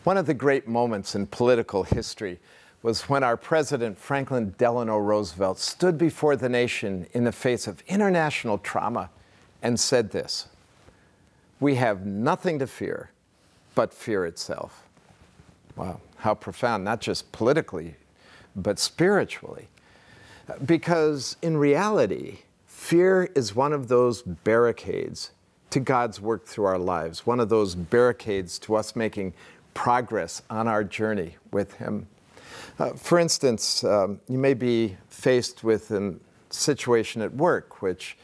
One of the great moments in political history was when our President Franklin Delano Roosevelt stood before the nation in the face of international trauma and said this: "We have nothing to fear but fear itself." Wow, how profound, not just politically, but spiritually. Because in reality, fear is one of those barricades to God's work through our lives, one of those barricades to us making progress on our journey with Him. For instance, you may be faced with a situation at work which,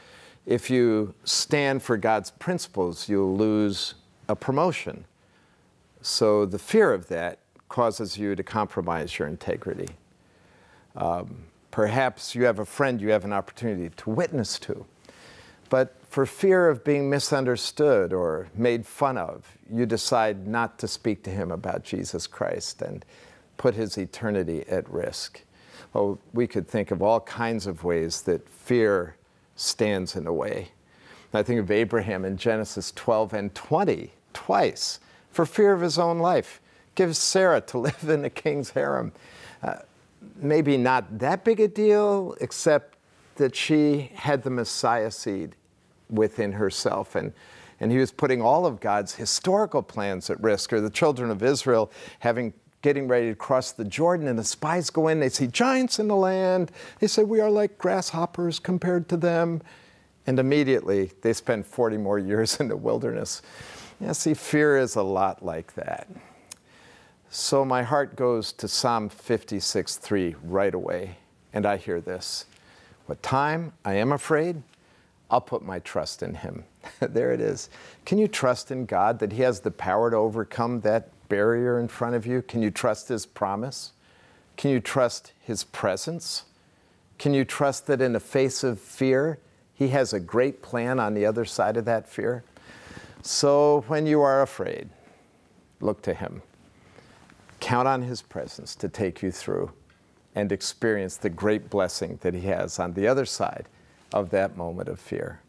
if you stand for God's principles, you'll lose a promotion. So the fear of that causes you to compromise your integrity. Perhaps you have a friend you have an opportunity to witness to, but for fear of being misunderstood or made fun of, you decide not to speak to him about Jesus Christ and put his eternity at risk. Well, we could think of all kinds of ways that fear stands in the way. I think of Abraham in Genesis 12 and 20, twice, for fear of his own life, gives Sarah to live in the king's harem. Maybe not that big a deal, except that she had the Messiah seed within herself, and he was putting all of God's historical plans at risk. Or the children of Israel getting ready to cross the Jordan, and the spies go in, they see giants in the land. They say, "We are like grasshoppers compared to them." And immediately they spend 40 more years in the wilderness. See, fear is a lot like that. So my heart goes to Psalm 56:3 right away, and I hear this: "What time I am afraid, I'll put my trust in Him." There it is. Can you trust in God that He has the power to overcome that barrier in front of you? Can you trust His promise? Can you trust His presence? Can you trust that in the face of fear, He has a great plan on the other side of that fear? So when you are afraid, look to Him. Count on His presence to take you through and experience the great blessing that He has on the other side of that moment of fear.